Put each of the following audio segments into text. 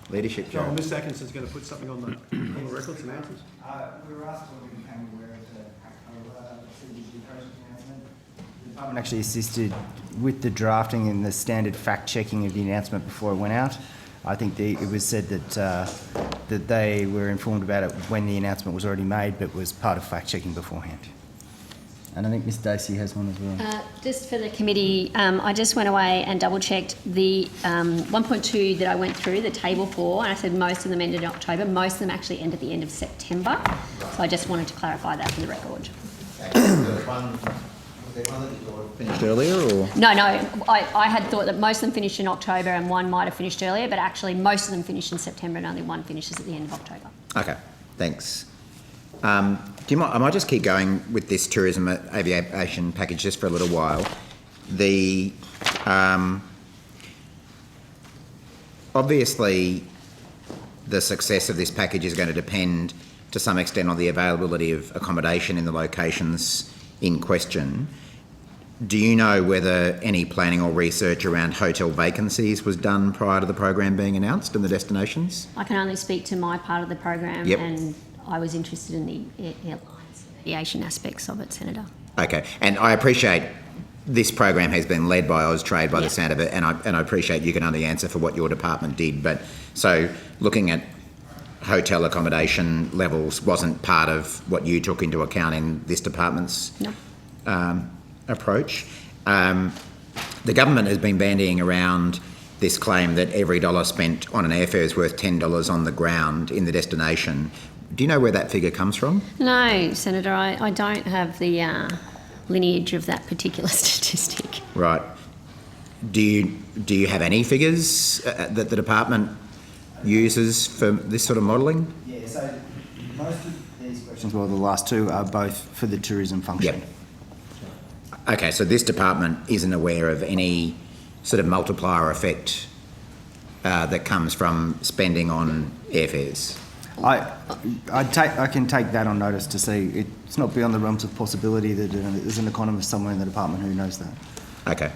leadership, Joe. Ms Atkinson's going to put something on the record, some answers. We were asked when we became aware of the CDG project announcement. The department actually assisted with the drafting and the standard fact-checking of the announcement before it went out. I think it was said that they were informed about it when the announcement was already made, but was part of fact-checking beforehand. And I think Ms Dacey has one as well. Just for the committee, I just went away and double-checked the 1.2 that I went through, the table 4, and I said most of them ended in October. Most of them actually end at the end of September. So I just wanted to clarify that for the record. Was there one that you finished earlier, or? No, I had thought that most of them finished in October and one might have finished earlier, but actually most of them finished in September and only one finishes at the end of October. Okay, thanks. Do you mind, I might just keep going with this tourism aviation package just for a little while. The obviously the success of this package is going to depend to some extent on the availability of accommodation in the locations in question. Do you know whether any planning or research around hotel vacancies was done prior to the program being announced in the destinations? I can only speak to my part of the program, and I was interested in the airlines, aviation aspects of it, Senator. Okay, and I appreciate this program has been led by Austrade by the sound of it, and I appreciate you can only answer for what your department did, but so looking at hotel accommodation levels wasn't part of what you took into account in this department's approach. The government has been bandying around this claim that every dollar spent on an airfare is worth $10 on the ground in the destination. Do you know where that figure comes from? No, Senator, I don't have the lineage of that particular statistic. Right. Do you have any figures that the department uses for this sort of modelling? Yeah, so most of these questions, well, the last two are both for the tourism function. Yep. Okay, so this department isn't aware of any sort of multiplier effect that comes from spending on airfares? I can take that on notice to say it's not beyond the realms of possibility that there's an economist somewhere in the department who knows that. Okay.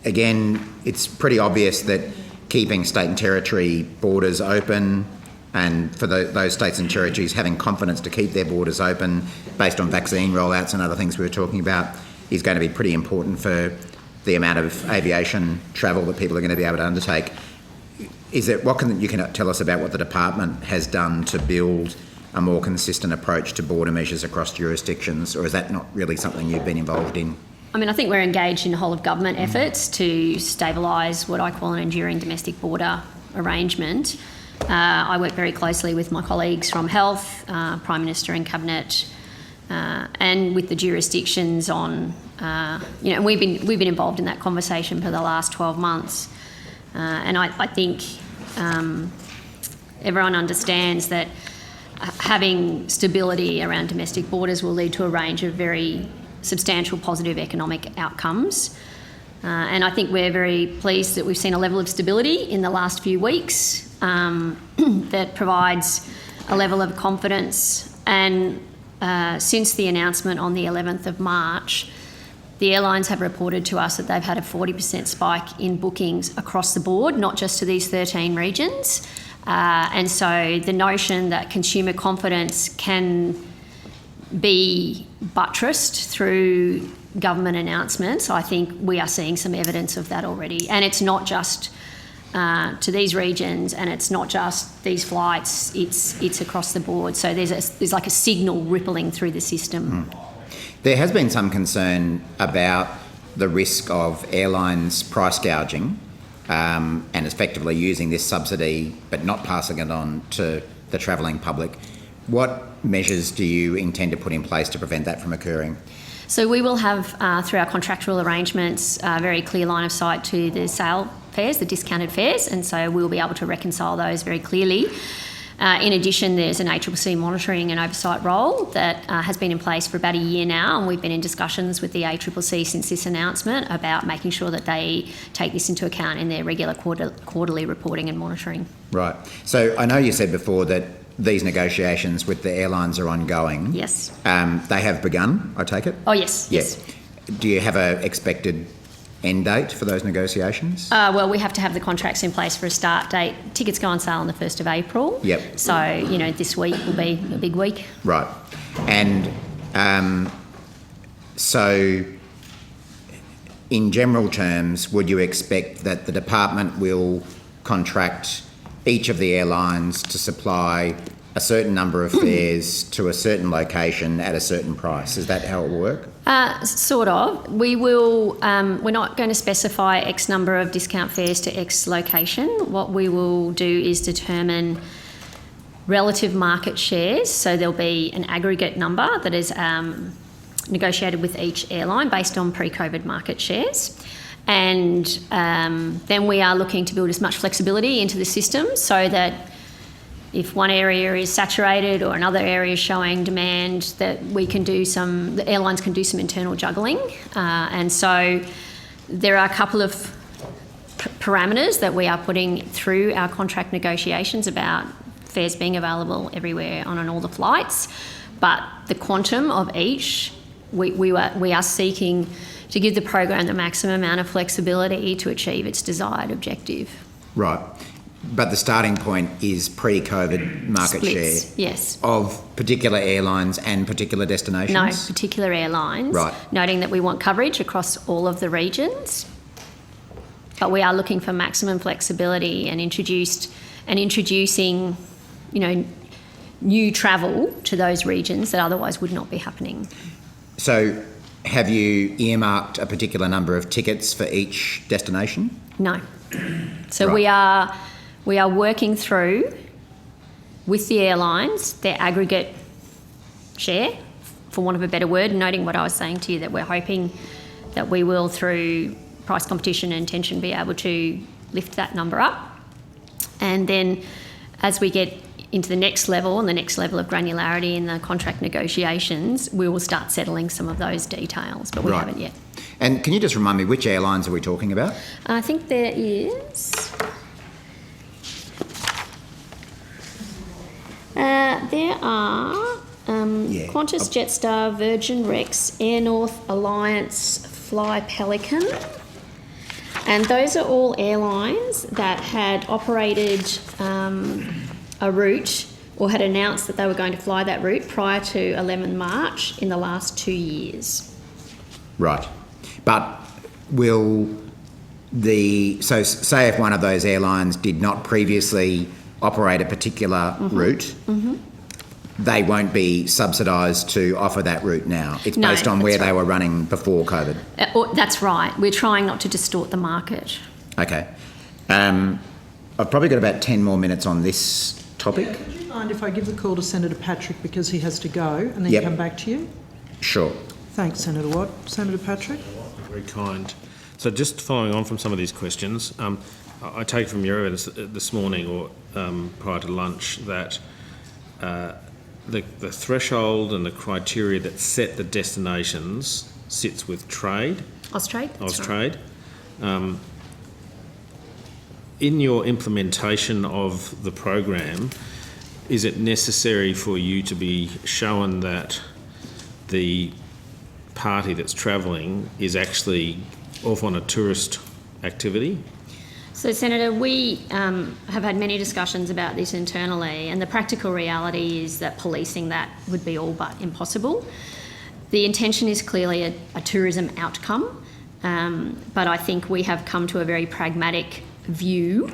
Again, it's pretty obvious that keeping state and territory borders open and for those states and territories having confidence to keep their borders open based on vaccine rollouts and other things we were talking about is going to be pretty important for the amount of aviation travel that people are going to be able to undertake. What can you tell us about what the department has done to build a more consistent approach to border measures across jurisdictions, or is that not really something you've been involved in? I mean, I think we're engaged in whole of government efforts to stabilise what I call an enduring domestic border arrangement. I work very closely with my colleagues from Health, Prime Minister and Cabinet, and with the jurisdictions on, and we've been involved in that conversation for the last 12 months. And I think everyone understands that having stability around domestic borders will lead to a range of very substantial positive economic outcomes. And I think we're very pleased that we've seen a level of stability in the last few weeks that provides a level of confidence. And since the announcement on the 11th of March, the airlines have reported to us that they've had a 40% spike in bookings across the board, not just to these 13 regions. And so the notion that consumer confidence can be buttressed through government announcements, I think we are seeing some evidence of that already. And it's not just to these regions, and it's not just these flights, it's across the board. So there's like a signal rippling through the system. There has been some concern about the risk of airlines price gouging and effectively using this subsidy but not passing it on to the travelling public. What measures do you intend to put in place to prevent that from occurring? So we will have, through our contractual arrangements, a very clear line of sight to the sale fares, the discounted fares, and so we'll be able to reconcile those very clearly. In addition, there's an ACCC monitoring and oversight role that has been in place for about a year now, and we've been in discussions with the ACCC since this announcement about making sure that they take this into account in their regular quarterly reporting and monitoring. Right. So I know you said before that these negotiations with the airlines are ongoing. Yes. They have begun, I take it? Oh, yes. Yeah. Yes. Do you have an expected end date for those negotiations? Well, we have to have the contracts in place for a start date. Tickets go on sale on the 1st of April. Yep. So, this week will be a big week. Right. And so, in general terms, would you expect that the department will contract each of the airlines to supply a certain number of fares to a certain location at a certain price? Is that how it will work? Sort of. We will. We're not going to specify X number of discount fares to X location. What we will do is determine relative market shares. So there'll be an aggregate number that is negotiated with each airline based on pre-COVID market shares. And then we are looking to build as much flexibility into the system so that if one area is saturated or another area is showing demand, that the airlines can do some internal juggling. And so there are a couple of parameters that we are putting through our contract negotiations about fares being available everywhere on all the flights. But the quantum of each, we are seeking to give the program the maximum amount of flexibility to achieve its desired objective. Right. But the starting point is pre-COVID market Splits, share yes. of particular airlines and particular destinations? No, particular airlines. Right. Noting that we want coverage across all of the regions. But we are looking for maximum flexibility and introducing, new travel to those regions that otherwise would not be happening. So have you earmarked a particular number of tickets for each destination? No. So Right. we are working through with the airlines their aggregate share, for want of a better word, noting what I was saying to you, that we're hoping that we will, through price competition and tension, be able to lift that number up. And then as we get into the next level and the next level of granularity in the contract negotiations, we will start settling some of those details, but we Right. haven't yet. And can you just remind me, which airlines are we talking about? I think there is... there are Yeah. Qantas, Jetstar, Virgin, Rex, Air North, Alliance, Fly Pelican. And those are all airlines that had operated a route or had announced that they were going to fly that route prior to 11 March in the last 2 years. Right. But so say if one of those airlines did not previously operate a particular route, they won't be subsidised to offer that route now. It's No, based on where that's they right. were running before COVID. That's right. We're trying not to distort the market. Okay. I've probably got about 10 more minutes on this topic. Would you mind if I give the call to Senator Patrick because he has to go and then Yep. come back to you? Sure. Thanks, Senator Watt. Senator Patrick? Very kind. So just following on from some of these questions, I take from your evidence this morning or prior to lunch that the threshold and the criteria that set the destinations sits with trade, Austrade? That's right. Austrade. In your implementation of the program, is it necessary for you to be shown that the party that's travelling is actually off on a tourist activity? So, Senator, we have had many discussions about this internally, and the practical reality is that policing that would be all but impossible. The intention is clearly a tourism outcome, but I think we have come to a very pragmatic view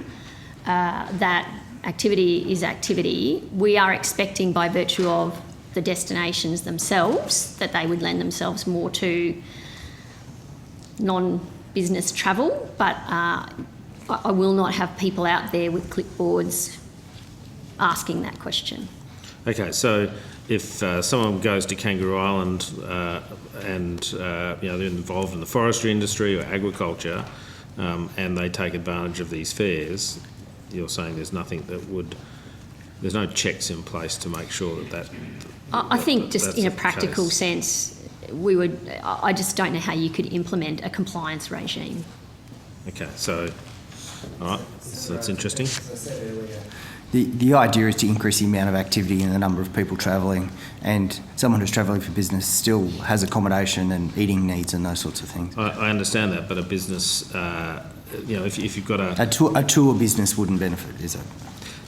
that activity is activity. We are expecting, by virtue of the destinations themselves, that they would lend themselves more to non-business travel, but I will not have people out there with clipboards asking that question. Okay, so if someone goes to Kangaroo Island and they're involved in the forestry industry or agriculture and they take advantage of these fares, you're saying there's no checks in place to make sure that I think just that's in a the practical case. sense, I just don't know how you could implement a compliance regime. Okay, so all right, so that's interesting. As I said earlier, the idea is to increase the amount of activity and the number of people travelling, and someone who's travelling for business still has accommodation and eating needs and those sorts of things. I understand that, but a business, if you've got A tour business wouldn't benefit, is it?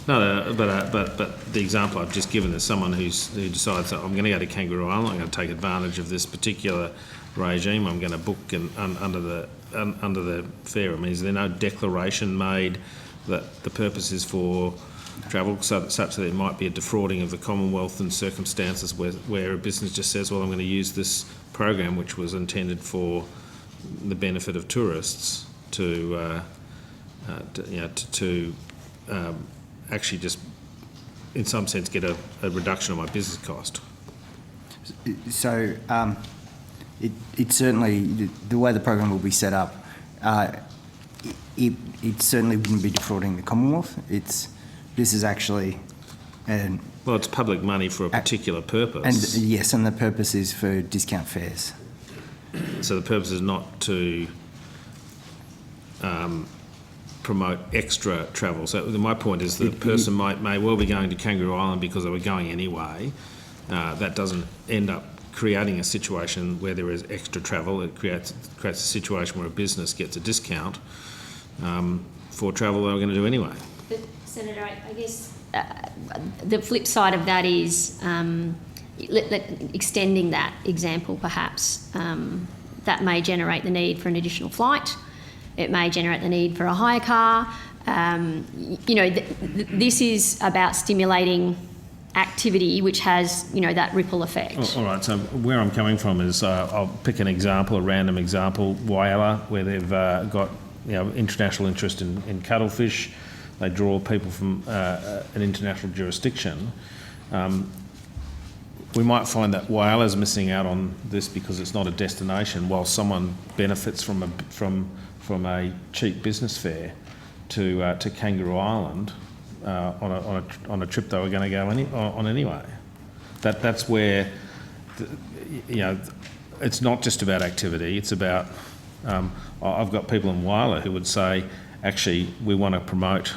No, but the example I've just given is someone who decides that I'm going to go to Kangaroo Island, I'm going to take advantage of this particular regime, I'm going to book under the fare. I mean, is there no declaration made that the purpose is for travel, such that it might be a defrauding of the Commonwealth in circumstances where a business just says, well, I'm going to use this program, which was intended for the benefit of tourists, to actually just, in some sense, get a reduction of my business cost. So it certainly, the way the program will be set up, it certainly wouldn't be defrauding the Commonwealth. This is actually... Well, it's public money for a particular purpose. And yes, and the purpose is for discount fares. So the purpose is not to promote extra travel. So my point is that the person may well be going to Kangaroo Island because they were going anyway. That doesn't end up creating a situation where there is extra travel. It creates a situation where a business gets a discount for travel they were going to do anyway. But Senator, I guess the flip side of that is extending that example perhaps. That may generate the need for an additional flight. It may generate the need for a hire car. This is about stimulating activity which has, that ripple effect. All right, so where I'm coming from is I'll pick a random example, Whyalla, where they've got international interest in cuttlefish. They draw people from an international jurisdiction. We might find that Whyalla's missing out on this because it's not a destination, while someone benefits from a cheap business fare to Kangaroo Island on a trip they were going to go on anyway. That's where it's not just about activity. It's about I've got people in Whyalla who would say, actually, we want to promote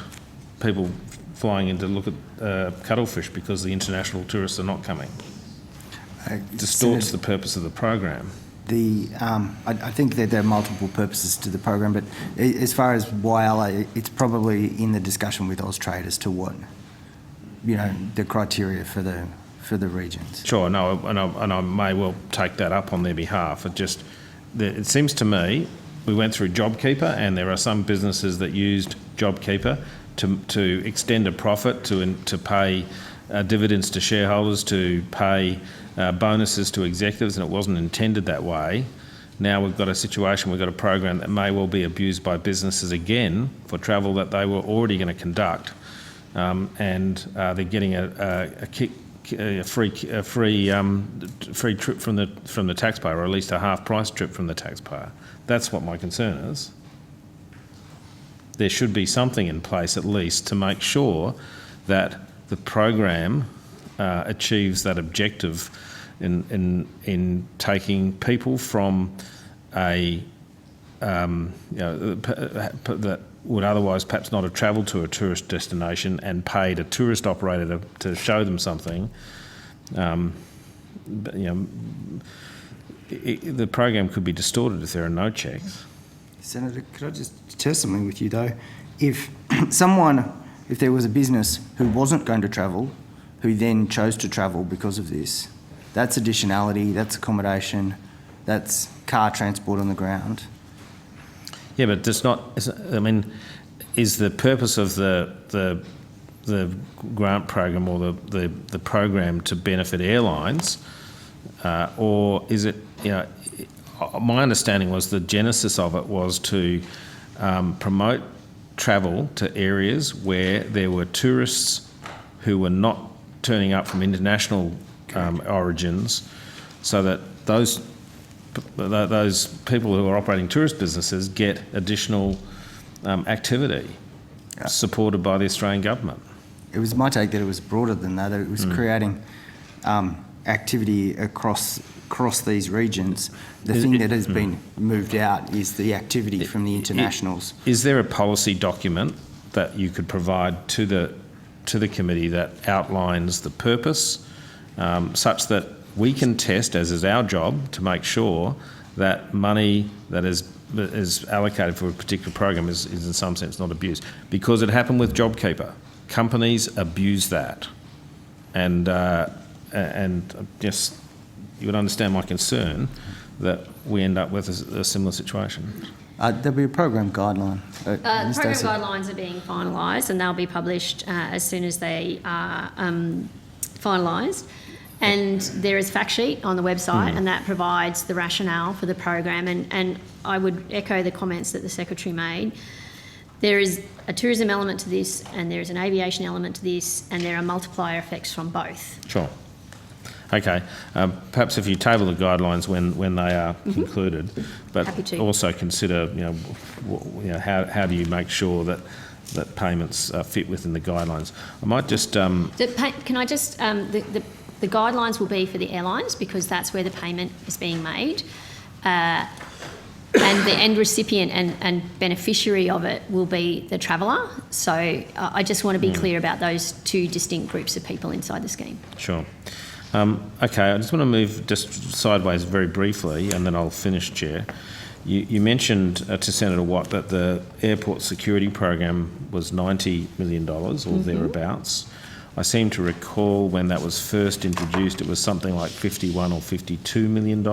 people flying in to look at cuttlefish because the international tourists are not coming. Distorts the purpose of the program. I think that there are multiple purposes to the program, but as far as Whyalla, it's probably in the discussion with Austrade as to what, the criteria for the regions. Sure, no, and I may well take that up on their behalf. It seems to me we went through JobKeeper, and there are some businesses that used JobKeeper to extend a profit, to pay dividends to shareholders, to pay bonuses to executives, and it wasn't intended that way. Now we've got a situation, we've got a program that may well be abused by businesses again for travel that they were already going to conduct, and they're getting a free trip from the taxpayer, or at least a half price trip from the taxpayer. That's what my concern is. There should be something in place at least to make sure that the program achieves that objective in taking people from that would otherwise perhaps not have travelled to a tourist destination and paid a tourist operator to show them something. The program could be distorted if there are no checks. Senator, could I just test something with you though? If there was a business who wasn't going to travel, who then chose to travel because of this, that's additionality, that's accommodation, that's car transport on the ground. Yeah, but it's not. Is the purpose of the grant program or the program to benefit airlines, or is it? My understanding was the genesis of it was to promote travel to areas where there were tourists who were not turning up from international origins, so that those people who are operating tourist businesses get additional activity supported by the Australian government. It was my take that it was broader than that. It was creating activity across these regions. The thing that has been moved out is the activity from the internationals. Is there a policy document that you could provide to the to the committee that outlines the purpose, such that we can test, as is our job, to make sure that money that is allocated for a particular program is in some sense not abused? Because it happened with JobKeeper. Companies abuse that. And just, you would understand my concern that we end up with a similar situation. There'll be a program guideline. Program guidelines are being finalised, and they'll be published as soon as they are finalised. And there is a fact sheet on the website, and that provides the rationale for the program. And I would echo the comments that the Secretary made. There is a tourism element to this, and there is an aviation element to this, and there are multiplier effects from both. Sure. Okay. Perhaps if you table the guidelines when they are concluded, but also consider, how do you make sure that payments fit within the guidelines? I might just... Can I just... The guidelines will be for the airlines, because that's where the payment is being made. And the end recipient and beneficiary of it will be the traveller. So I just want to be clear about those two distinct groups of people inside the scheme. Sure. Okay, I just want to move just sideways very briefly, and then I'll finish, Chair. You mentioned to Senator Watt that the airport security program was $90 million or thereabouts. I seem to recall when that was first introduced, it was something like $51 or $52 million.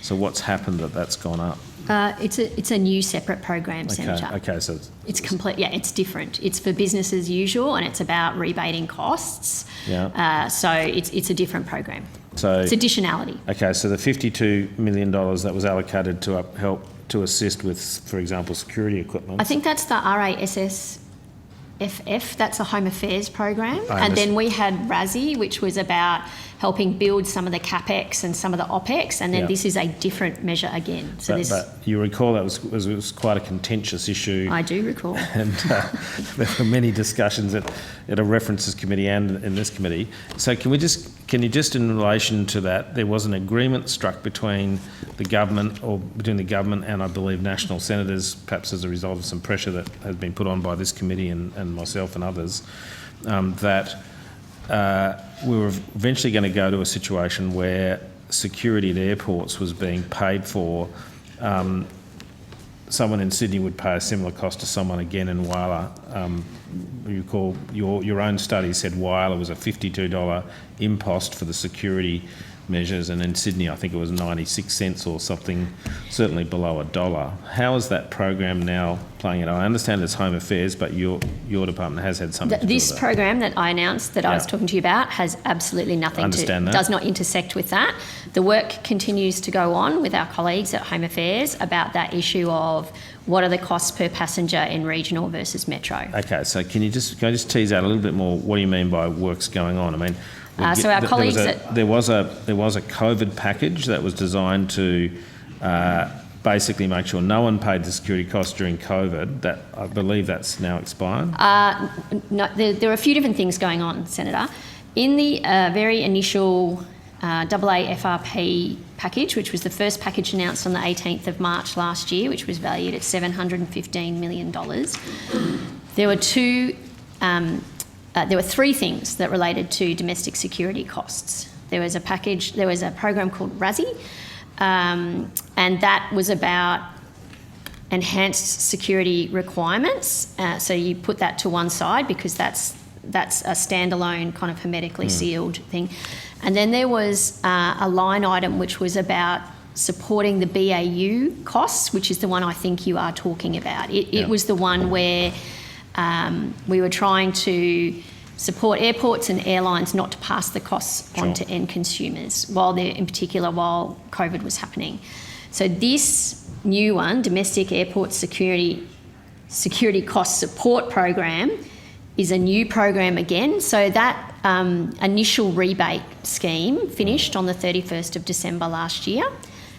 So what's happened that's gone up? It's a new separate program, Senator. Okay, so it's complete. Yeah, it's different. It's for business as usual, and it's about rebating costs. Yeah. So it's a different program. So it's additionality. Okay, so the $52 million that was allocated to help to assist with, for example, security equipment. I think that's the RASSFF. That's a Home Affairs program, and then we had RRAT, which was about helping build some of the capex and some of the opex, and then this is a different measure again. So but you recall that was quite a contentious issue. I do recall, and there were many discussions at a references committee and in this committee. So can you just in relation to that, there was an agreement struck between the government and I believe national senators, perhaps as a result of some pressure that has been put on by this committee and myself and others, that we were eventually going to go to a situation where security at airports was being paid for. Someone in Sydney would pay a similar cost to someone again in Whyalla. You recall your own study said Whyalla was a $52 impost for the security measures, and in Sydney I think it was 96 cents or something, certainly below $1. How is that program now playing out? I understand it's Home Affairs, but your department has had something to do with this program that I announced that I was talking to you about has absolutely nothing does not intersect with that. The work continues to go on with our colleagues at Home Affairs about that issue of what are the costs per passenger in regional versus metro. Okay, so can I just tease out a little bit more what do you mean by work's going on? I mean, so our colleagues there was a COVID package that was designed to basically make sure no one paid the security costs during COVID. That I believe that's now expired. No, there are a few different things going on, Senator. In the very initial AAFRP package, which was the first package announced on the 18th of March last year, which was valued at $715 million, there were three things that related to domestic security costs. There was a program called RRAT, and that was about enhanced security requirements. So you put that to one side because that's a standalone kind of hermetically sealed thing. And then there was a line item which was about supporting the BAU costs, which is the one I think you are talking about. It was the one where we were trying to support airports and airlines not to pass the costs on to end consumers while COVID was happening. So this new one, Domestic Airport Security Cost Support Program, is a new program again. So that initial rebate scheme finished on the 31st of December last year,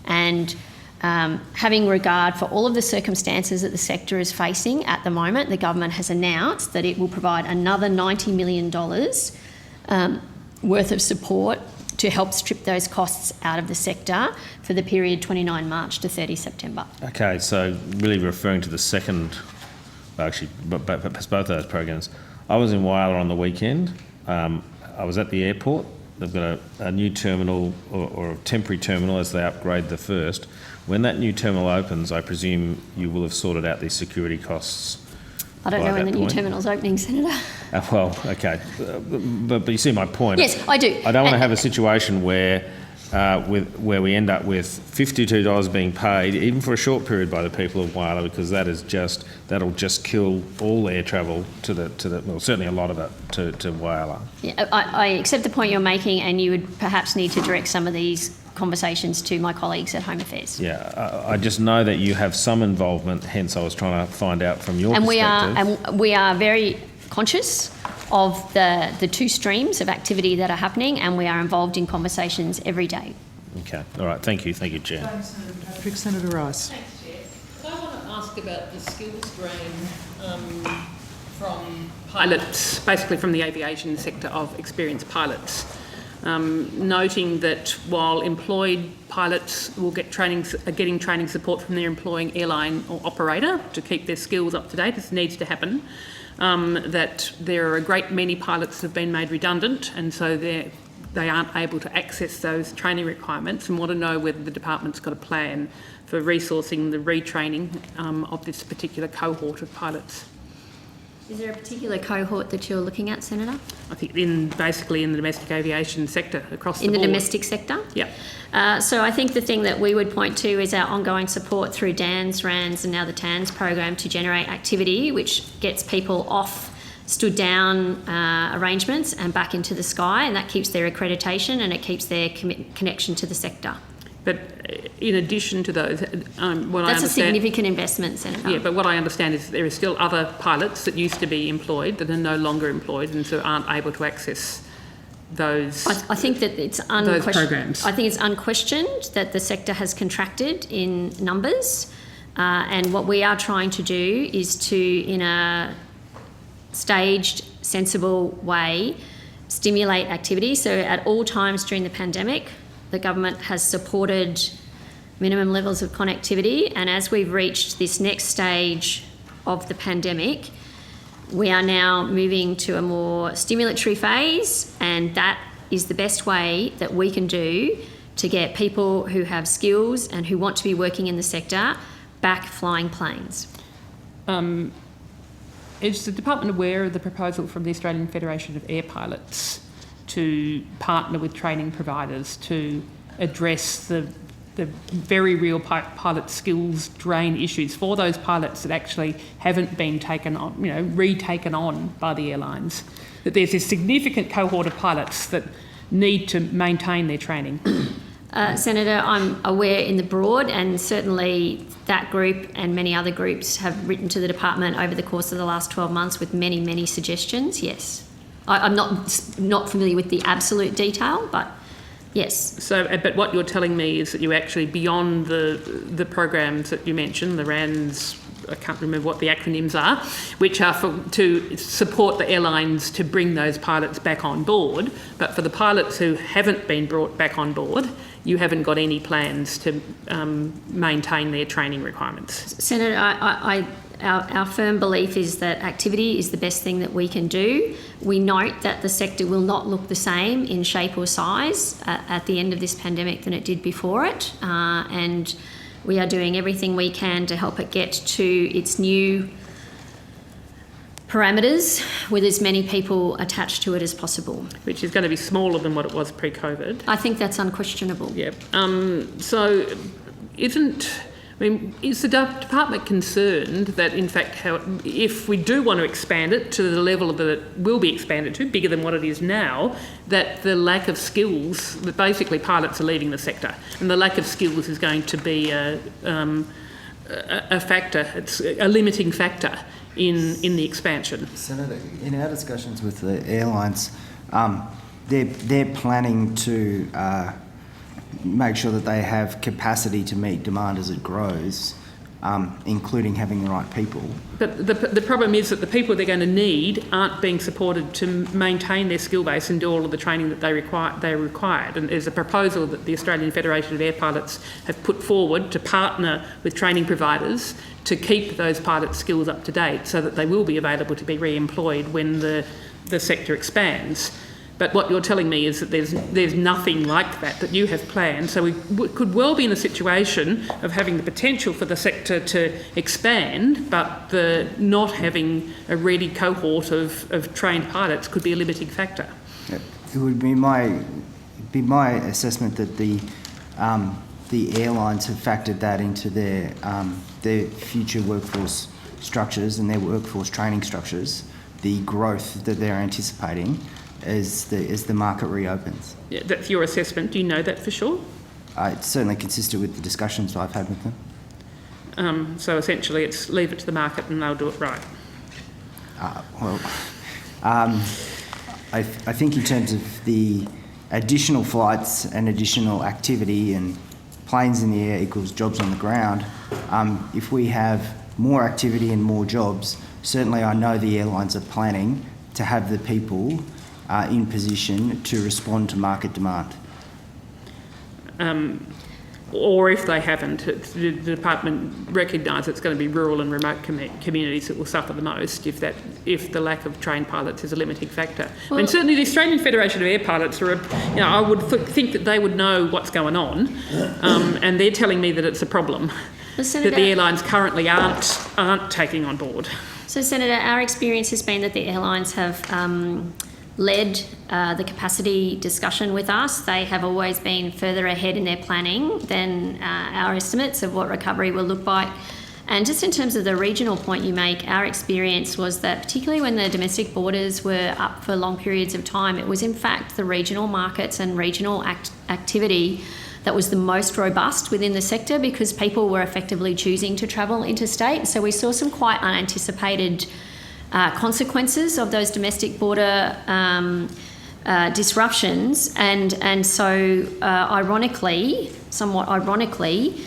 and having regard for all of the circumstances that the sector is facing at the moment, the government has announced that it will provide another $90 million worth of support to help strip those costs out of the sector for the period 29 March to 30 September. Okay, so really referring to the second, actually, but both of those programs, I was in Whyalla on the weekend. I was at the airport. They've got a new terminal or a temporary terminal as they upgrade the first. When that new terminal opens, I presume you will have sorted out these security costs. I don't know when the new terminal's opening, Senator. Well, okay. But you see my point. Yes, I do. I don't want to have a situation where we end up with $52 being paid, even for a short period, by the people of Whyalla, because that'll just kill all air travel to the well, certainly a lot of it to Whyalla. Yeah, I accept the point you're making, and you would perhaps need to direct some of these conversations to my colleagues at Home Affairs. Yeah, I just know that you have some involvement, hence I was trying to find out from your perspective. We are very conscious of the two streams of activity that are happening, and we are involved in conversations every day. Okay, all right, thank you, Chair. Thanks, Senator Patrick. Senator Rice. Thanks, Chair. So I want to ask about the skills drain from pilots, basically from the aviation sector, of experienced pilots. Noting that while employed pilots will get getting training support from their employing airline or operator to keep their skills up to date, this needs to happen, that there are a great many pilots that have been made redundant, and so they aren't able to access those training requirements, and want to know whether the department's got a plan for resourcing the retraining of this particular cohort of pilots. Is there a particular cohort that you're looking at, Senator? I think basically in the domestic aviation sector across the board. In the domestic sector? Yeah. So I think the thing that we would point to is our ongoing support through DANS, RANS and now the TANS program to generate activity which gets people off stood down arrangements and back into the sky, and that keeps their accreditation and it keeps their connection to the sector. But in addition to those, what I understand... That's a significant investment, Senator. Yeah, but what I understand is there are still other pilots that used to be employed that are no longer employed and so aren't able to access those I think that it's those programs. I think it's unquestioned that the sector has contracted in numbers, and what we are trying to do is to, in a staged, sensible way, stimulate activity. So at all times during the pandemic, the government has supported minimum levels of connectivity, and as we've reached this next stage of the pandemic, we are now moving to a more stimulatory phase, and that is the best way that we can do to get people who have skills and who want to be working in the sector back flying planes. Is the department aware of the proposal from the Australian Federation of Air Pilots to partner with training providers to address the very real pilot skills drain issues for those pilots that actually haven't been taken on, retaken on by the airlines? That there's a significant cohort of pilots that need to maintain their training. Senator, I'm aware in the broad, and certainly that group and many other groups have written to the department over the course of the last 12 months with many, many suggestions, yes. I'm not familiar with the absolute detail, but yes. So, but what you're telling me is that you actually, beyond the programs that you mentioned, the RANs, I can't remember what the acronyms are, which are to support the airlines to bring those pilots back on board, but for the pilots who haven't been brought back on board, you haven't got any plans to maintain their training requirements. Senator, our firm belief is that activity is the best thing that we can do. We note that the sector will not look the same in shape or size at the end of this pandemic than it did before it, and we are doing everything we can to help it get to its new parameters with as many people attached to it as possible. Which is going to be smaller than what it was pre-COVID. I think that's unquestionable. Yep. So is the department concerned that, in fact, if we do want to expand it to the level that it will be expanded to, bigger than what it is now, that the lack of skills, that basically pilots are leaving the sector, and the lack of skills is going to be a factor, it's a limiting factor in the expansion? Senator, in our discussions with the airlines, they're planning to make sure that they have capacity to meet demand as it grows. including having the right people. But the problem is that the people they're going to need aren't being supported to maintain their skill base and do all of the training that they're required. And there's a proposal that the Australian Federation of Air Pilots have put forward to partner with training providers to keep those pilot skills up to date so that they will be available to be re-employed when the sector expands. But what you're telling me is that there's nothing like that you have planned. So we could well be in a situation of having the potential for the sector to expand, but the not having a ready cohort of trained pilots could be a limiting factor. It would be my assessment that the airlines have factored that into their future workforce structures and their workforce training structures, the growth that they're anticipating as the market reopens. Yeah, that's your assessment. Do you know that for sure? It's certainly consistent with the discussions I've had with them. So essentially it's leave it to the market and they'll do it right. I think in terms of the additional flights and additional activity and planes in the air equals jobs on the ground, if we have more activity and more jobs, certainly I know the airlines are planning to have the people in position to respond to market demand. Or if they haven't, the department recognise it's going to be rural and remote communities that will suffer the most if the lack of trained pilots is a limiting factor. Well, I mean, certainly the Australian Federation of Air Pilots I would think that they would know what's going on, and they're telling me that it's a problem that the airlines currently aren't taking on board. So, Senator, our experience has been that the airlines have led the capacity discussion with us. They have always been further ahead in their planning than our estimates of what recovery will look like. And just in terms of the regional point you make, our experience was that particularly when the domestic borders were up for long periods of time, it was in fact the regional markets and regional activity that was the most robust within the sector because people were effectively choosing to travel interstate. So we saw some quite unanticipated consequences of those domestic border disruptions, and so somewhat ironically,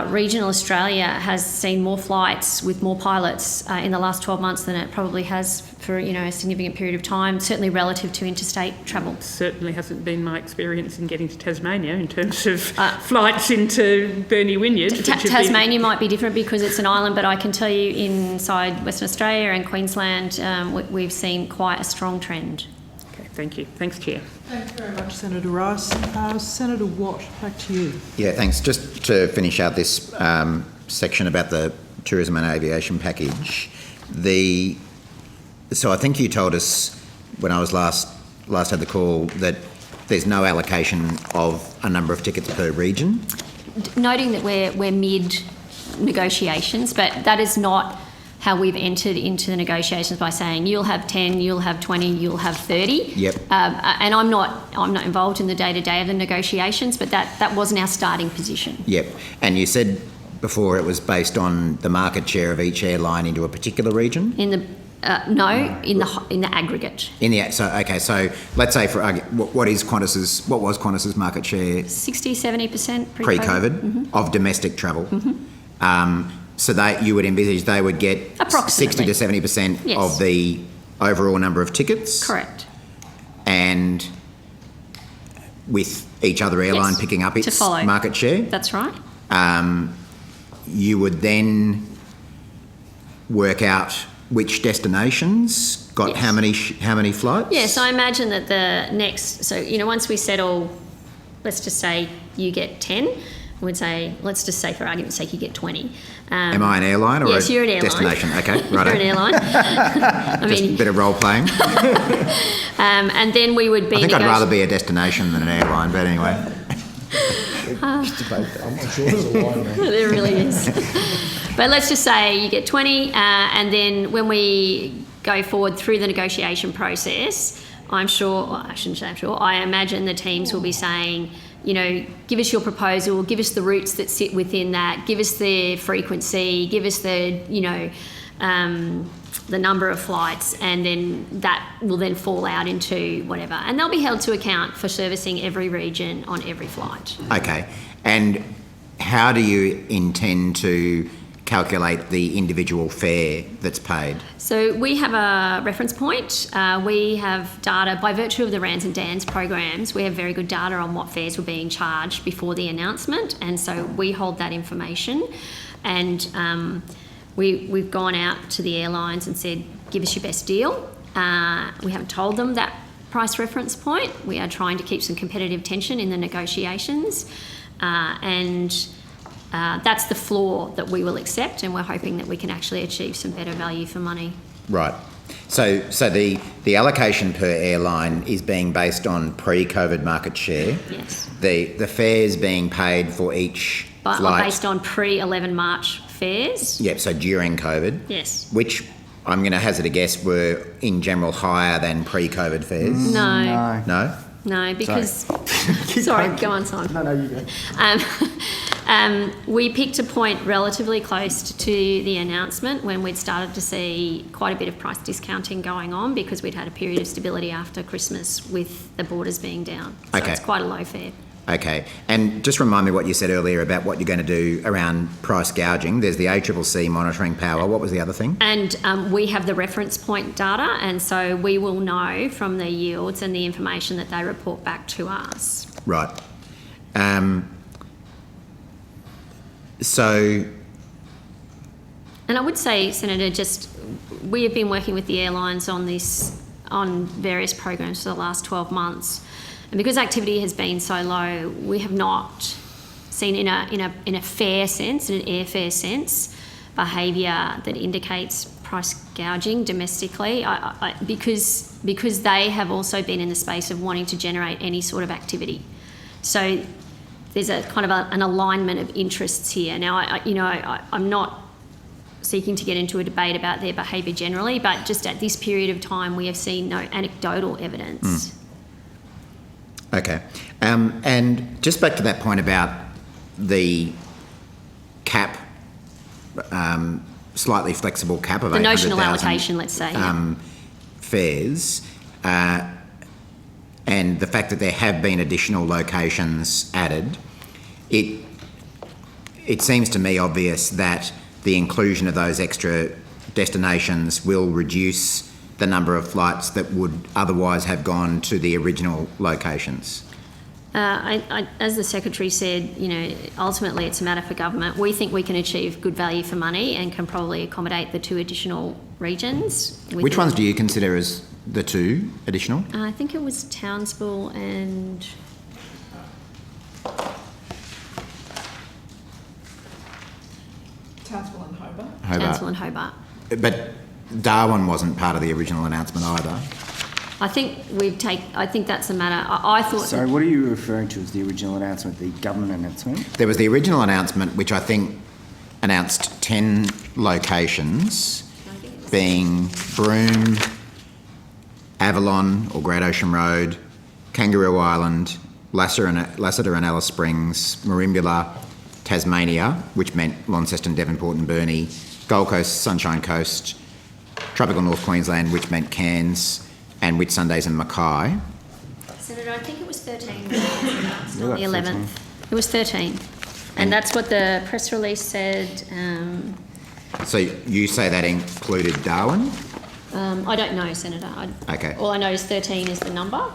regional Australia has seen more flights with more pilots in the last 12 months than it probably has for a significant period of time, certainly relative to interstate travel. Certainly hasn't been my experience in getting to Tasmania in terms of flights into Burnie Wynyard. Tasmania might be different because it's an island, but I can tell you inside Western Australia and Queensland, we've seen quite a strong trend. Okay, thank you. Thanks, Chair. Thank you very much, Senator Rice. Senator Watt, back to you. Yeah, thanks. Just to finish out this section about the tourism and aviation package, so I think you told us when I was last had the call that there's no allocation of a number of tickets per region. Noting that we're mid negotiations, but that is not how we've entered into the negotiations by saying you'll have 10, you'll have 20, you'll have 30. Yep. And I'm not involved in the day-to-day of the negotiations, but that wasn't our starting position. Yep. And you said before it was based on the market share of each airline into a particular region? In the aggregate. So let's say what was Qantas's market share? 60-70% pre-COVID of domestic travel. So you would envisage they would get approximately 60 to 70% yes. of the overall number of tickets. Correct. And with each other airline yes. picking up its market share. That's right. You would then work out which destinations got yes. how many flights? Yes, I imagine that the next, once we settle, let's just say you get 10, we'd say, let's just say for argument's sake you get 20. Am I an airline or yes, a you're an airline. destination? Okay, right. You're an airline. Just a bit of role playing. And then we would be. I think I'd rather be a destination than an airline, but anyway. I'm not sure there's a line there. There really is. But let's just say you get 20, and then when we go forward through the negotiation process, I imagine the teams will be saying, give us your proposal, give us the routes that sit within that, give us the frequency, give us the number of flights, and then that will then fall out into whatever. And they'll be held to account for servicing every region on every flight. Okay. And how do you intend to calculate the individual fare that's paid? So we have a reference point. We have data, by virtue of the RANs and DANs programs, we have very good data on what fares were being charged before the announcement, and so we hold that information. And we've gone out to the airlines and said, give us your best deal. We haven't told them that price reference point. We are trying to keep some competitive tension in the negotiations, and that's the floor that we will accept, and we're hoping that we can actually achieve some better value for money. Right. So the allocation per airline is being based on pre-COVID market share. Yes. The fares being paid for each But flight. based on pre-11 March fares. Yep. So during COVID. Yes. Which I'm going to hazard a guess were in general higher than pre-COVID fares. No. No. No, because... Sorry, go on, Simon. No, you go. We picked a point relatively close to the announcement when we'd started to see quite a bit of price discounting going on, because we'd had a period of stability after Christmas with the borders being down. So Okay. it's quite a low fare. Okay. And just remind me what you said earlier about what you're going to do around price gouging. There's the ACCC monitoring power. What was the other thing? And we have the reference point data, and so we will know from the yields and the information that they report back to us. Right. So... And I would say, Senator, just we have been working with the airlines on this, on various programs for the last 12 months. And because activity has been so low, we have not seen in a fare sense, in an airfare sense, behaviour that indicates price gouging domestically, because they have also been in the space of wanting to generate any sort of activity. So there's a kind of an alignment of interests here. Now, I'm not seeking to get into a debate about their behaviour generally, but just at this period of time, we have seen no anecdotal evidence. Okay. And just back to that point about the cap, slightly flexible cap of The notional 800,000, allocation, let's say. Yeah. fares, and the fact that there have been additional locations added, it seems to me obvious that the inclusion of those extra destinations will reduce the number of flights that would otherwise have gone to the original locations. As the Secretary said, ultimately it's a matter for government. We think we can achieve good value for money and can probably accommodate the 2 additional regions. Which ones do you consider as the 2 additional? I think it was Townsville and... Townsville and Hobart. Hobart. Townsville and Hobart. But Darwin wasn't part of the original announcement either. I think that's a matter. I thought... Sorry, what are you referring to as the original announcement, the government announcement? There was the original announcement, which I think announced 10 locations, being Broome, Avalon or Great Ocean Road, Kangaroo Island, Lassiter and Alice Springs, Merimbula, Tasmania, which meant Launceston, Devonport and Burnie, Gold Coast, Sunshine Coast, Tropical North Queensland, which meant Cairns, and Whitsundays and Mackay. Senator, I think it was 13 on the 11th. 13. It was 13. And that's what the press release said. So you say that included Darwin? I don't know, Senator. Okay. All I know is 13 is the number.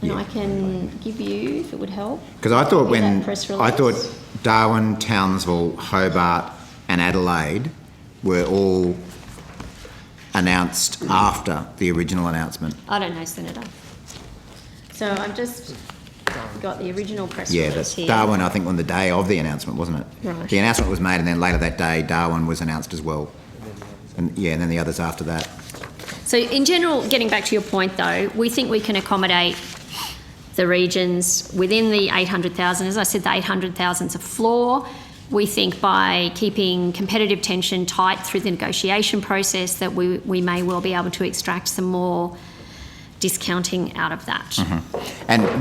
And I can give you, if it would help. Because I thought that press I thought release. Darwin, Townsville, Hobart and Adelaide were all announced after the original announcement. I don't know, Senator. So I've just got the original press Yeah, release that's here. Darwin, I think, on the day of the announcement, wasn't it? Right. The announcement was made and then later that day Darwin was announced as well. And then the others after that. So in general, getting back to your point though, we think we can accommodate the regions within the 800,000. As I said, the 800,000 is a floor. We think by keeping competitive tension tight through the negotiation process that we may well be able to extract some more discounting out of that. Mm-hmm. And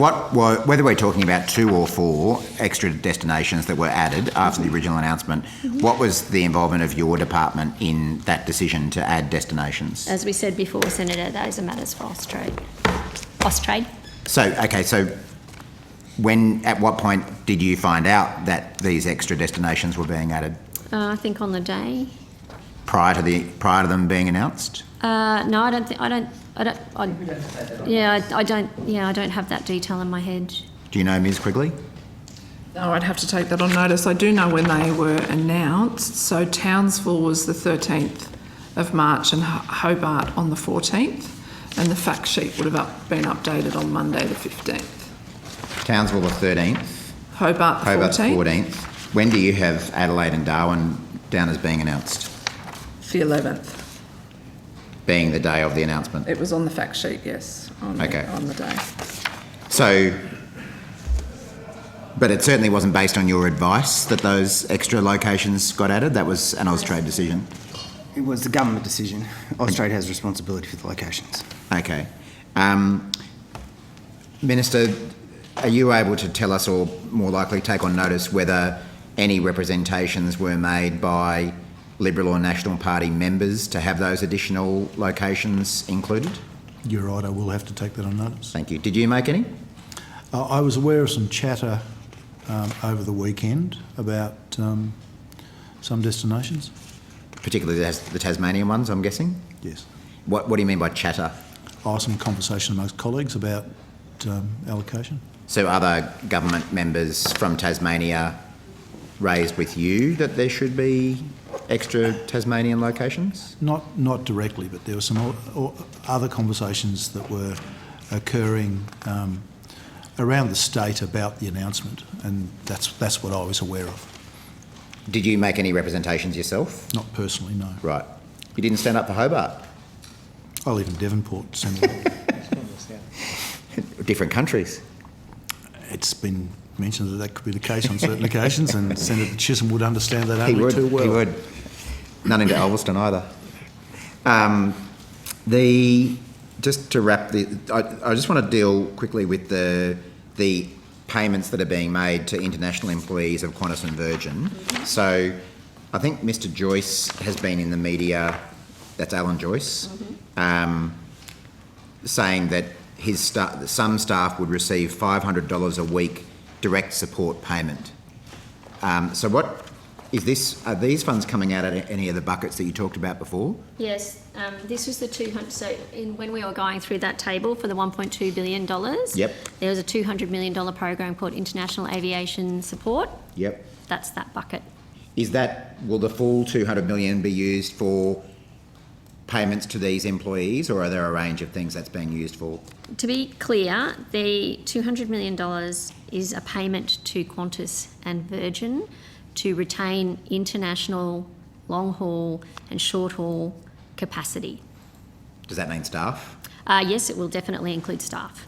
whether we're talking about 2 or 4 extra destinations that were added after the original announcement, what was the involvement of your department in that decision to add destinations? As we said before, Senator, those are matters for Austrade. So At what point did you find out that these extra destinations were being added? I think on the day. Prior to them being announced? No, I don't think. I don't have that detail in my head. Do you know, Ms. Quigley? No, I'd have to take that on notice. I do know when they were announced. So Townsville was the 13th of March and Hobart on the 14th, and the fact sheet would have been updated on Monday the 15th. Townsville the 13th. Hobart the 14th. When do you have Adelaide and Darwin down as being announced? The 11th. Being the day of the announcement? It was on the fact sheet, yes, on the day. So, but it certainly wasn't based on your advice that those extra locations got added? That was an Austrade decision? It was the government decision. Austrade has responsibility for the locations. Okay. Minister, are you able to tell us, or more likely take on notice, whether any representations were made by Liberal or National Party members to have those additional locations included? You're right, I will have to take that on notice. Thank you. Did you make any? I was aware of some chatter over the weekend about some destinations. Particularly the Tasmanian ones, I'm guessing? Yes. What do you mean by chatter? Some conversation amongst colleagues about allocation. So other government members from Tasmania raised with you that there should be extra Tasmanian locations? Not directly, but there were some other conversations that were occurring around the state about the announcement, and that's what I was aware of. Did you make any representations yourself? Not personally, no. Right. You didn't stand up for Hobart? I live in Devonport, Senator. Different countries. It's been mentioned that could be the case on certain occasions, and Senator Chisholm would understand that only too well. He would. None into Ulverston either. Just to wrap I just want to deal quickly with the payments that are being made to international employees of Qantas and Virgin. So I think Mr. Joyce has been in the media, that's Alan Joyce, saying that some staff would receive $500 a week direct support payment. So what is this? Are these funds coming out of any of the buckets that you talked about before? Yes, this was the 200. So when we were going through that table for the $1.2 billion, Yep. there was a $200 million program called International Aviation Support. Yep. That's that bucket. Will the full $200 million be used for payments to these employees, or are there a range of things that's being used for? To be clear, the $200 million is a payment to Qantas and Virgin to retain international long-haul and short-haul capacity. Does that mean staff? Yes, it will definitely include staff.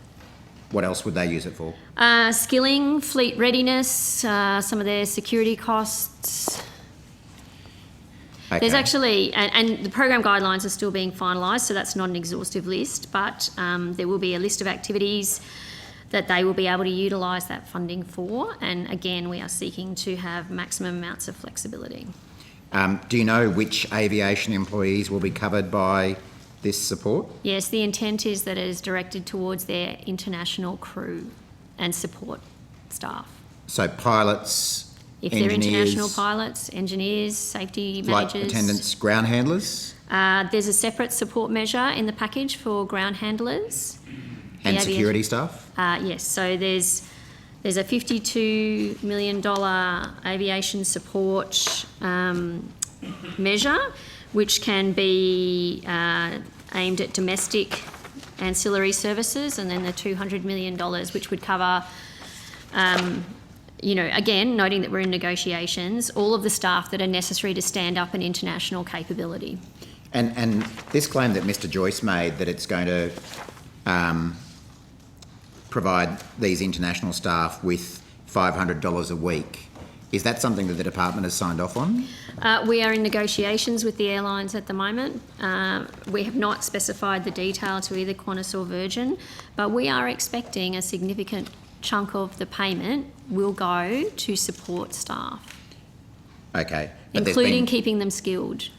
What else would they use it for? Skilling, fleet readiness, some of their security costs. Okay. There's actually, and the program guidelines are still being finalised, so that's not an exhaustive list, but there will be a list of activities that they will be able to utilise that funding for. And again, we are seeking to have maximum amounts of flexibility. Do you know which aviation employees will be covered by this support? Yes, the intent is that it is directed towards their international crew and support staff. So pilots, If engineers, they're international pilots, engineers, safety flight managers. attendants, ground handlers, There's a separate support measure in the package for ground handlers. and security staff? Yes, so there's a $52 million aviation support measure, which can be aimed at domestic ancillary services, and then the $200 million, which would cover, again, noting that we're in negotiations, all of the staff that are necessary to stand up an international capability. And this claim that Mr. Joyce made, that it's going to provide these international staff with $500 a week, is that something that the department has signed off on? We are in negotiations with the airlines at the moment. We have not specified the detail to either Qantas or Virgin, but we are expecting a significant chunk of the payment will go to support staff. Okay. But Including keeping them skilled.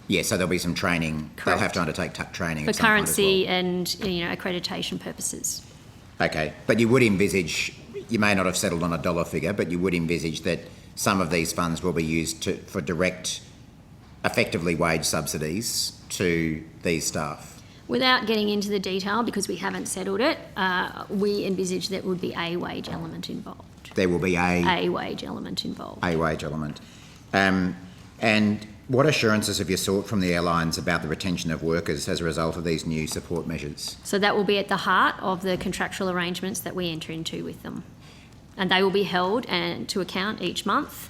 Yeah, so there'll be some training. Correct. They'll have to undertake training For of some kind as currency well. and accreditation purposes. Okay, but you would envisage you may not have settled on a dollar figure, but you would envisage that some of these funds will be used for direct, effectively wage subsidies to these staff. Without getting into the detail, because we haven't settled it, we envisage there would be a wage element involved. There will be A wage element involved. a wage element. And what assurances have you sought from the airlines about the retention of workers as a result of these new support measures? So that will be at the heart of the contractual arrangements that we enter into with them. And they will be held to account each month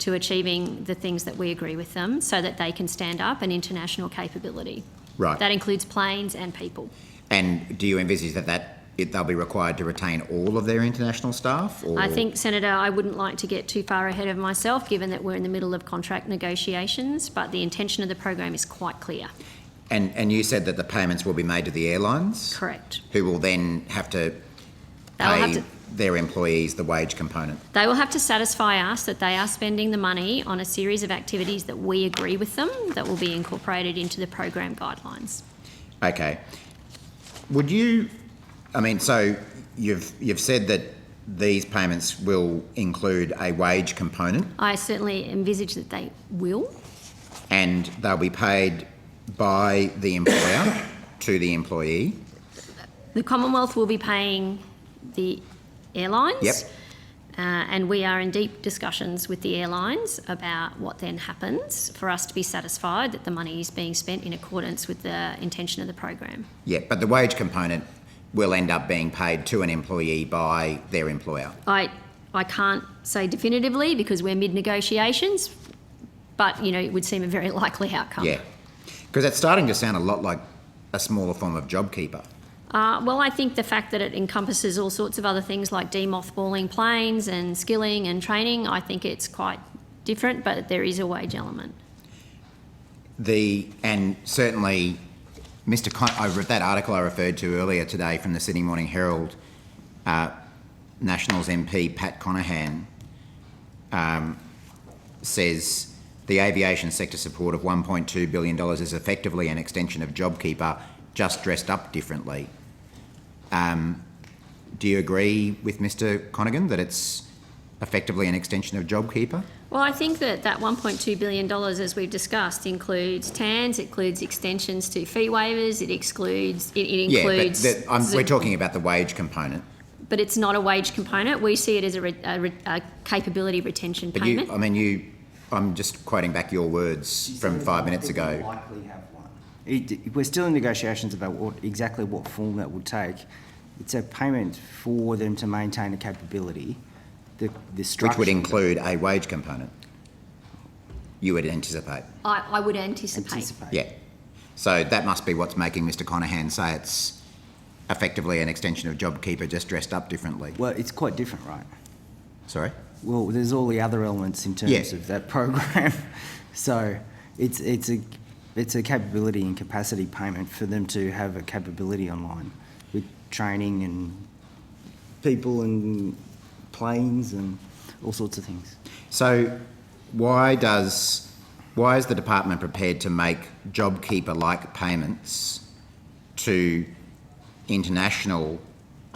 to achieving the things that we agree with them so that they can stand up an international capability. Right. That includes planes and people. And do you envisage that they'll be required to retain all of their international staff? Or? I think, Senator, I wouldn't like to get too far ahead of myself, given that we're in the middle of contract negotiations, but the intention of the program is quite clear. And you said that the payments will be made to the airlines? Correct. Who will then have to pay their employees the wage component? They will have to satisfy us that they are spending the money on a series of activities that we agree with them that will be incorporated into the program guidelines. Okay. Would you... so you've said that these payments will include a wage component. I certainly envisage that they will. And they'll be paid by the employer to the employee. The Commonwealth will be paying the airlines. Yep. And we are in deep discussions with the airlines about what then happens for us to be satisfied that the money is being spent in accordance with the intention of the program. Yeah, but the wage component will end up being paid to an employee by their employer. I can't say definitively because we're mid-negotiations, but, it would seem a very likely outcome. Yeah, because it's starting to sound a lot like a smaller form of JobKeeper. Well, I think the fact that it encompasses all sorts of other things like demothballing planes and skilling and training, I think it's quite different, but there is a wage element. And certainly... that article I referred to earlier today from the Sydney Morning Herald, Nationals MP Pat Conahan says the aviation sector support of $1.2 billion is effectively an extension of JobKeeper, just dressed up differently. Do you agree with Mr Conahan that it's effectively an extension of JobKeeper? Well, I think that $1.2 billion, as we've discussed, includes TANs, it includes extensions to fee waivers, it includes... Yeah, but we're talking about the wage component. But it's not a wage component. We see it as a capability retention payment. I'm just quoting back your words from 5 minutes ago. Likely have one. We're still in negotiations about exactly what form that would take. It's a payment for them to maintain a capability. Which would include a wage component, you would anticipate? I would anticipate. Yeah. So that must be what's making Mr Conahan say it's effectively an extension of JobKeeper, just dressed up differently. Well, it's quite different, right? Sorry? Well, there's all the other elements in terms of that program. So it's a capability and capacity payment for them to have a capability online with training and people and planes and all sorts of things. So why is the department prepared to make JobKeeper-like payments to international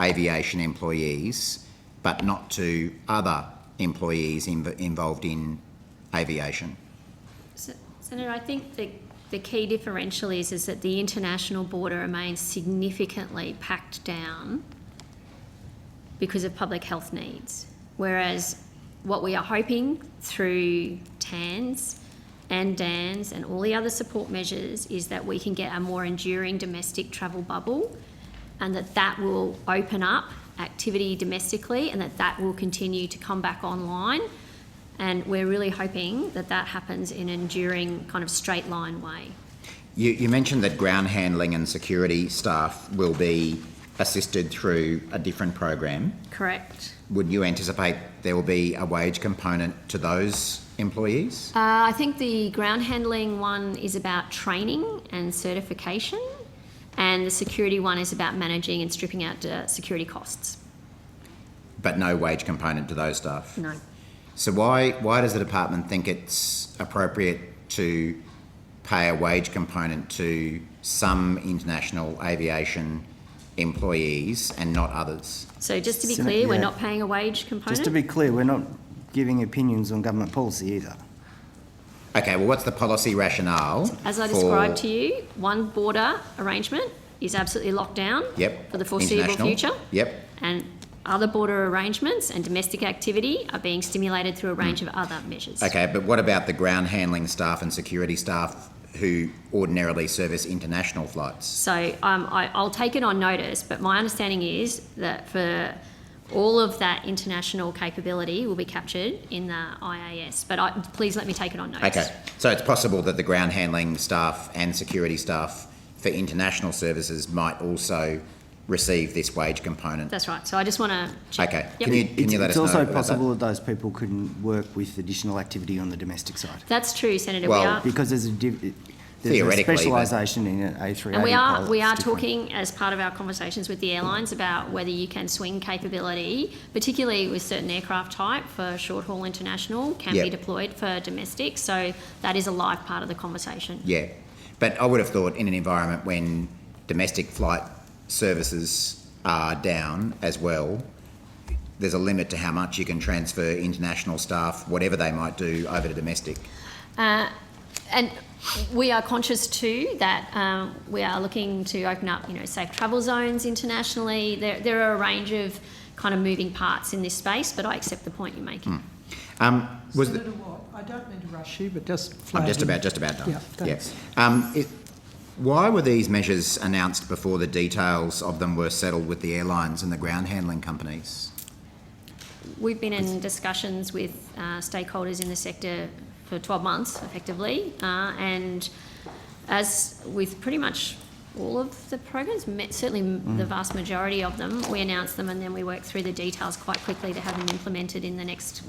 aviation employees but not to other employees involved in aviation? Senator, I think the key differential is that the international border remains significantly packed down because of public health needs, whereas what we are hoping through TANs and DANs and all the other support measures is that we can get a more enduring domestic travel bubble, and that will open up activity domestically and that will continue to come back online, and we're really hoping that happens in an enduring kind of straight line way. You mentioned that ground handling and security staff will be assisted through a different program. Correct. Would you anticipate there will be a wage component to those employees? I think the ground handling one is about training and certification, and the security one is about managing and stripping out security costs. But no wage component to those staff? No. So why does the department think it's appropriate to pay a wage component to some international aviation employees and not others? So just to be Senate- clear, we're yeah. not paying a wage component? Just to be clear, we're not giving opinions on government policy either. Okay, well, what's the policy rationale? As I for- described to you, one border arrangement is absolutely locked down Yep. for the foreseeable International. future. Yep. And other border arrangements and domestic activity are being stimulated through a range of other measures. Okay, but what about the ground handling staff and security staff who ordinarily service international flights? So I'll take it on notice, but my understanding is that for all of that international capability will be captured in the IAS. But please let me take it on notice. Okay, so it's possible that the ground handling staff and security staff for international services might also receive this wage component. That's right. So I just want to check. Okay, Yep. can you let us It's know also about possible that? that those people couldn't work with additional activity on the domestic side. That's true, Senator. Well, we are, Because there's a Theoretically, but- specialisation in an A380 and we pilot are that's different. talking as part of our conversations with the airlines about whether you can swing capability, particularly with certain aircraft type for short haul international, can be Yep. deployed for domestic. So that is a live part of the conversation. Yeah, but I would have thought in an environment when domestic flight services are down as well, there's a limit to how much you can transfer international staff, whatever they might do, over to domestic. And we are conscious too that we are looking to open up, safe travel zones internationally. There are a range of kind of moving parts in this space, but I accept the point you're making. Was the, Senator Watt, I don't mean to rush you, but just I'm flag just in. about done. Yeah, thanks. Why were these measures announced before the details of them were settled with the airlines and the ground handling companies? We've been in discussions with stakeholders in the sector for 12 months, effectively, and as with pretty much all of the programs, certainly the vast majority of them, we announce them and then we work through the details quite quickly to have them implemented in the next,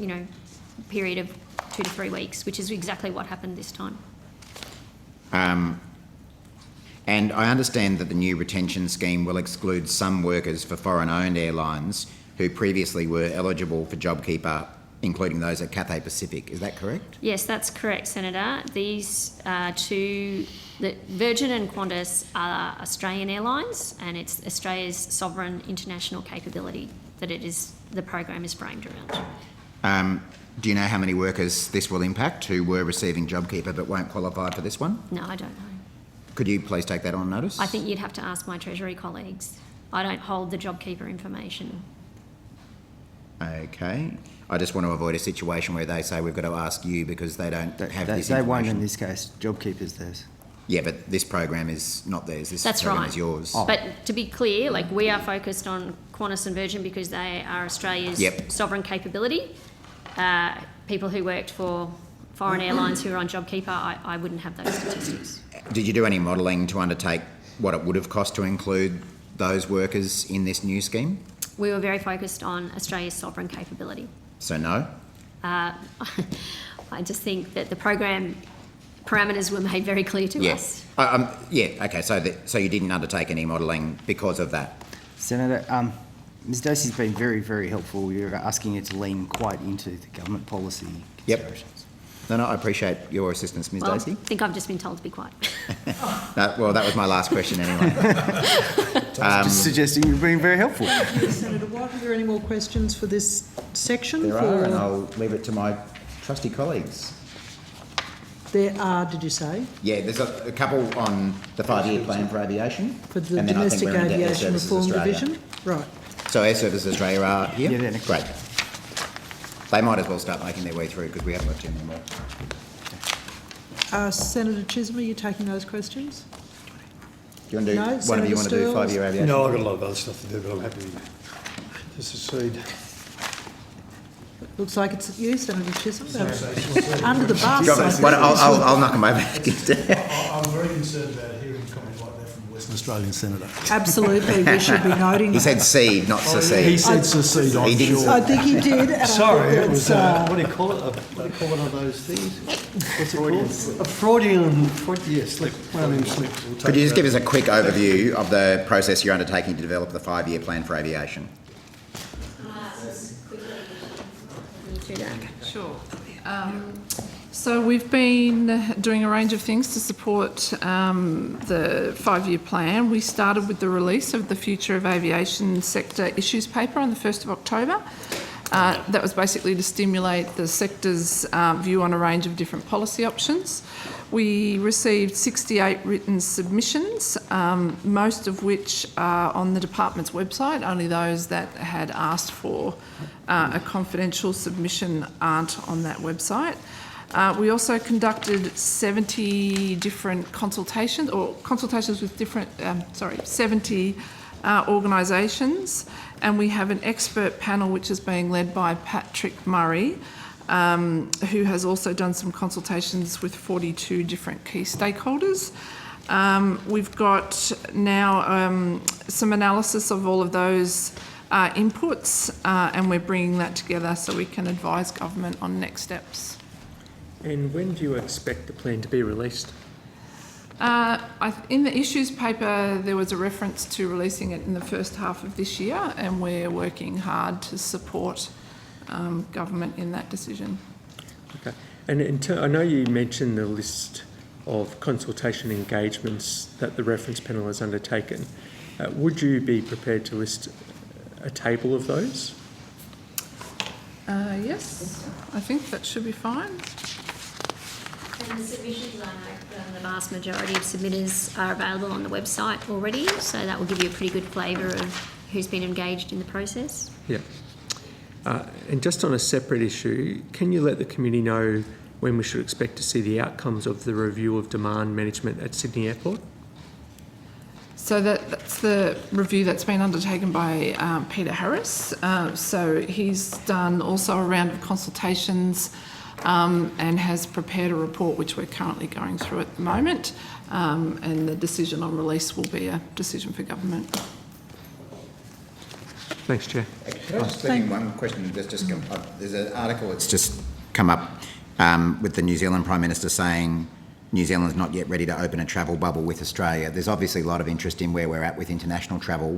period of 2 to 3 weeks, which is exactly what happened this time. And I understand that the new retention scheme will exclude some workers for foreign-owned airlines who previously were eligible for JobKeeper, including those at Cathay Pacific. Is that correct? Yes, that's correct, Senator. These two, the Virgin and Qantas are Australian airlines, and it's Australia's sovereign international capability that the program is framed around. Do you know how many workers this will impact who were receiving JobKeeper but won't qualify for this one? No, I don't know. Could you please take that on notice? I think you'd have to ask my Treasury colleagues. I don't hold the JobKeeper information. Okay. I just want to avoid a situation where they say we've got to ask you because they don't have this They won't information. in this case. JobKeeper's theirs. Yeah, but this program is not theirs. This That's program right. is yours. But to be clear, we are focused on Qantas and Virgin because they are Australia's Yep. sovereign capability. People who worked for foreign airlines who are on JobKeeper, I wouldn't have those statistics. Did you do any modelling to undertake what it would have cost to include those workers in this new scheme? We were very focused on Australia's sovereign capability. So no? I just think that the program parameters were made very clear to us. Okay, so you didn't undertake any modelling because of that? Senator, Ms Dacey's been very, very helpful. You're asking her to lean quite into the government policy considerations. No, I appreciate your assistance, Ms Well, I Dacey. think I've just been told to be quiet. Well, that was my last question anyway. Just suggesting you're being very helpful. Senator Watt, are there any more questions for this section? There are, and I'll leave it to my trusty colleagues. There are, did you say? Yeah, there's a couple on the 5-year plan for aviation. For the and then I think Domestic we're into Air Aviation Services Reform Australia. Division? Right. So Air Services Australia are here? Yeah, they're next. Great. They might as well start making their way through because we haven't got too many more. Senator Chisholm, are you taking those questions? Do you want to do, No, one of you want to do Senator 5-year aviation? No, I've got a lot of other stuff to do, but I'm happy to secede. Looks like it's you, Senator Chisholm. Under the bus. I'll knock them over. I'm very concerned about hearing a comment like that from a Western Australian senator. Absolutely, we should be noting He that. said seed, not secede. He said secede, I'm He didn't sure. I think he did. And Sorry, I it think was, that's, what do you call it? What do you call one of those things? What's it called? A Freudian, slip, one of them slips. We'll Could you take just give us a quick overview of the process you're undertaking to develop the 5-year plan for aviation? Sure. So we've been doing a range of things to support the 5-year plan. We started with the release of the Future of Aviation Sector Issues paper on the 1st of October. That was basically to stimulate the sector's view on a range of different policy options. We received 68 written submissions, most of which are on the department's website. Only those that had asked for a confidential submission aren't on that website. We also conducted 70 different consultations with different, 70 organisations, and we have an expert panel which is being led by Patrick Murray, who has also done some consultations with 42 different key stakeholders. We've got now some analysis of all of those inputs, and we're bringing that together so we can advise government on next steps. And when do you expect the plan to be released? In the issues paper, there was a reference to releasing it in the first half of this year, and we're working hard to support government in that decision. Okay. And I know you mentioned the list of consultation engagements that the reference panel has undertaken. Would you be prepared to list a table of those? Yes, I think that should be fine. And the submissions, I know the vast majority of submitters are available on the website already, so that will give you a pretty good flavour of who's been engaged in the process. Yeah. And just on a separate issue, can you let the community know when we should expect to see the outcomes of the review of demand management at Sydney Airport? So that's the review that's been undertaken by Peter Harris. So he's done also a round of consultations and has prepared a report which we're currently going through at the moment, and the decision on release will be a decision for government. Thanks, Chair. Can I just bring in one question? Just come up. There's an article that's just come up with the New Zealand Prime Minister saying New Zealand's not yet ready to open a travel bubble with Australia. There's obviously a lot of interest in where we're at with international travel.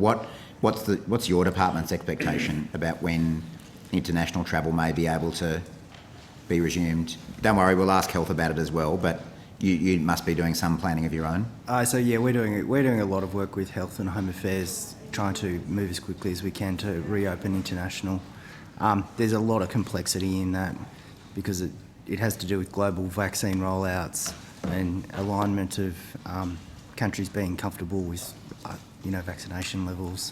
What's your department's expectation about when international travel may be able to be resumed? Don't worry, we'll ask Health about it as well, but you must be doing some planning of your own. So yeah, we're doing a lot of work with Health and Home Affairs, trying to move as quickly as we can to reopen international. There's a lot of complexity in that because it has to do with global vaccine rollouts and alignment of countries being comfortable with vaccination levels,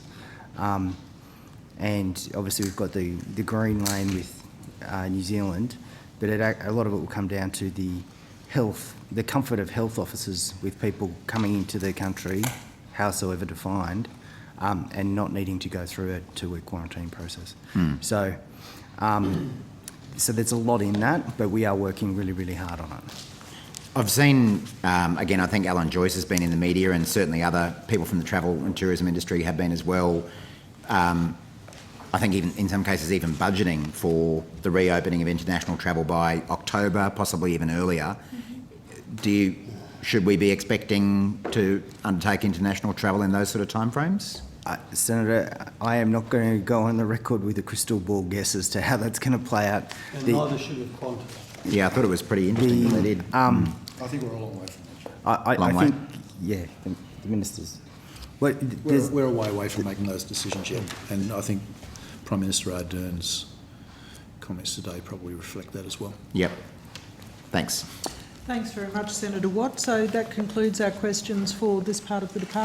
and obviously we've got the green lane with New Zealand, but a lot of it will come down to the comfort of health officers with people coming into the country, howsoever defined, and not needing to go through a 2-week quarantine process. So there's a lot in that, but we are working really, really hard on it. I've seen, again, I think Alan Joyce has been in the media, and certainly other people from the travel and tourism industry have been as well. I think even in some cases even budgeting for the reopening of international travel by October, possibly even earlier. Should we be expecting to undertake international travel in those sort of timeframes? Senator, I am not going to go on the record with a crystal ball guess as to how that's going to play out. And neither should have Qantas. Yeah, I thought it was pretty interesting when they did. I think we're a long way from that. I think, yeah, the ministers. Well, We're a way away from making those decisions yet, and I think Prime Minister Ardern's comments today probably reflect that as well. Yep. Thanks. Thanks very much, Senator Watt. So that concludes our questions for this part of the department.